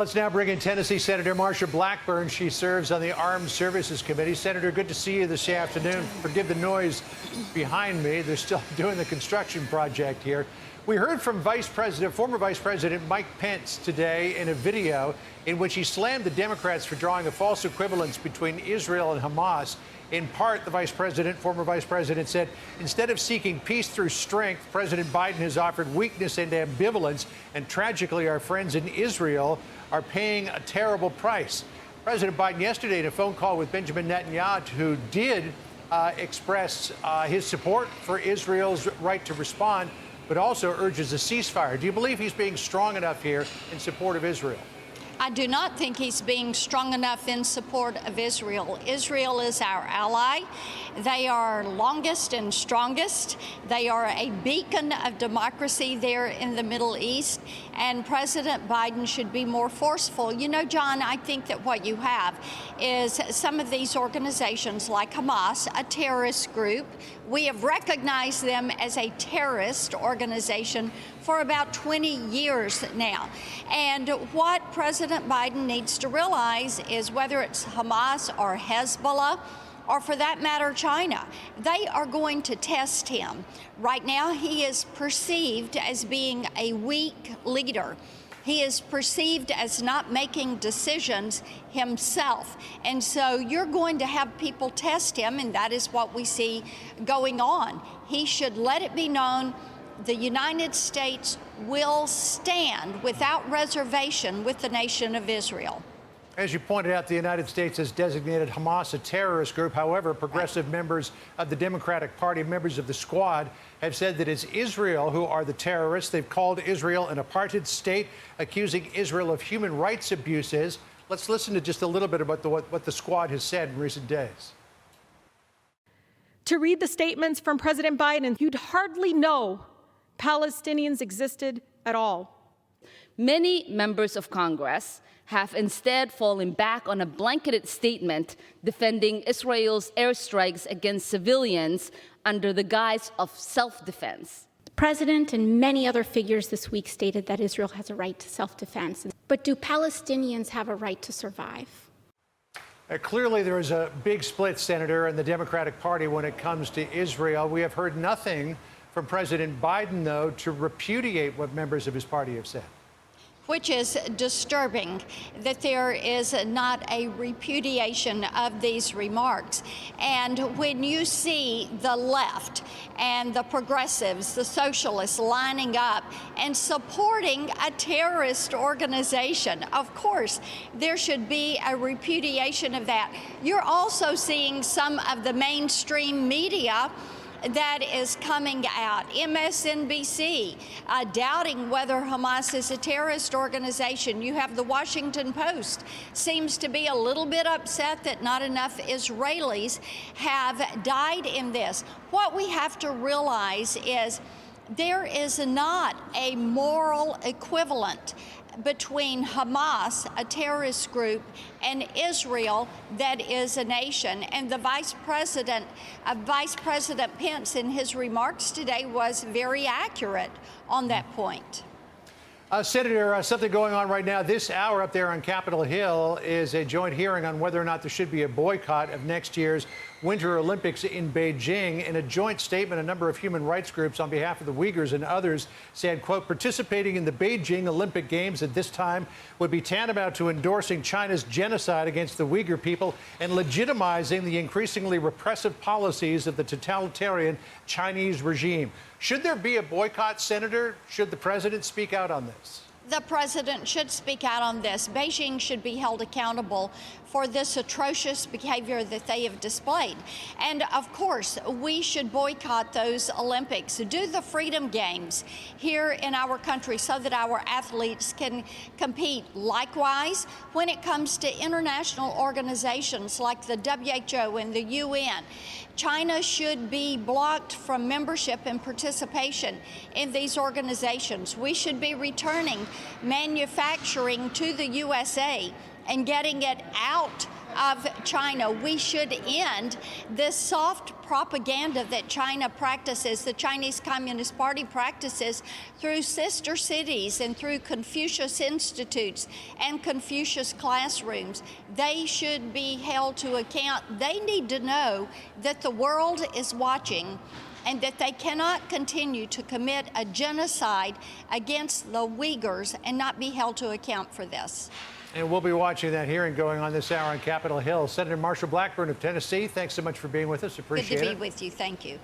Let's now bring in Tennessee Senator Marsha Blackburn. She serves on the Armed Services Committee. Senator, good to see you this afternoon. Forgive the noise behind me. They're still doing the construction project here. We heard from former Vice President Mike Pence today in a video in which he slammed the Democrats for drawing a false equivalence between Israel and Hamas. In part, the former vice president said, instead of seeking peace through strength, President Biden has offered weakness and ambivalence, and tragically, our friends in Israel are paying a terrible price. President Biden yesterday in a phone call with Benjamin Netanyahu, who did express his support for Israel's right to respond, but also urges a ceasefire. Do you believe he's being strong enough here in support of Israel? I do not think he's being strong enough in support of Israel. Israel is our ally. They are longest and strongest. They are a beacon of democracy there in the Middle East, and President Biden should be more forceful. You know, John, I think that what you have is some of these organizations like Hamas, a terrorist group. We have recognized them as a terrorist organization for about 20 years now. And what President Biden needs to realize is whether it's Hamas or Hezbollah, or for that matter, China, they are going to test him. Right now, he is perceived as being a weak leader. He is perceived as not making decisions himself. And so you're going to have people test him, and that is what we see going on. He should let it be known the United States will stand without reservation with the nation of Israel. As you pointed out, the United States has designated Hamas a terrorist group. However, progressive members of the Democratic Party, members of the Squad, have said that it's Israel who are the terrorists. They've called Israel an apartheid state, accusing Israel of human rights abuses. Let's listen to just a little bit about what the Squad has said in recent days. To read the statements from President Biden, you'd hardly know Palestinians existed at all. Many members of Congress have instead fallen back on a blanketed statement defending Israel's airstrikes against civilians under the guise of self-defense. The president and many other figures this week stated that Israel has a right to self-defense. But do Palestinians have a right to survive? Clearly, there is a big split, Senator, in the Democratic Party when it comes to Israel. We have heard nothing from President Biden, though, to repudiate what members of his party have said. Which is disturbing that there is not a repudiation of these remarks. And when you see the left and the progressives, the socialists lining up and supporting a terrorist organization, of course, there should be a repudiation of that. You're also seeing some of the mainstream media that is coming out, MSNBC, doubting whether Hamas is a terrorist organization. You have the Washington Post, seems to be a little bit upset that not enough Israelis have died in this. What we have to realize is there is not a moral equivalent between Hamas, a terrorist group, and Israel, that is a nation. And the Vice President Pence, in his remarks today, was very accurate on that point. Senator, something going on right now. This hour up there on Capitol Hill is a joint hearing on whether or not there should be a boycott of next year's Winter Olympics in Beijing. In a joint statement, a number of human rights groups on behalf of the Uyghurs and others said, quote, participating in the Beijing Olympic Games at this time would be tantamount to endorsing China's genocide against the Uyghur people and legitimizing the increasingly repressive policies of the totalitarian Chinese regime. Should there be a boycott, Senator? Should the president speak out on this? The president should speak out on this. Beijing should be held accountable for this atrocious behavior that they have displayed. And of course, we should boycott those Olympics, do the Freedom Games here in our country so that our athletes can compete. Likewise, when it comes to international organizations like the WHO and the UN, China should be blocked from membership and participation in these organizations. We should be returning manufacturing to the USA and getting it out of China. We should end this soft propaganda that China practices, the Chinese Communist Party practices, through sister cities and through Confucius institutes and Confucius classrooms. They should be held to account. They need to know that the world is watching and that they cannot continue to commit a genocide against the Uyghurs and not be held to account for this. And we'll be watching that hearing going on this hour on Capitol Hill. Senator Marsha Blackburn of Tennessee, thanks so much for being with us. Appreciate it. Good to be with you. Thank you.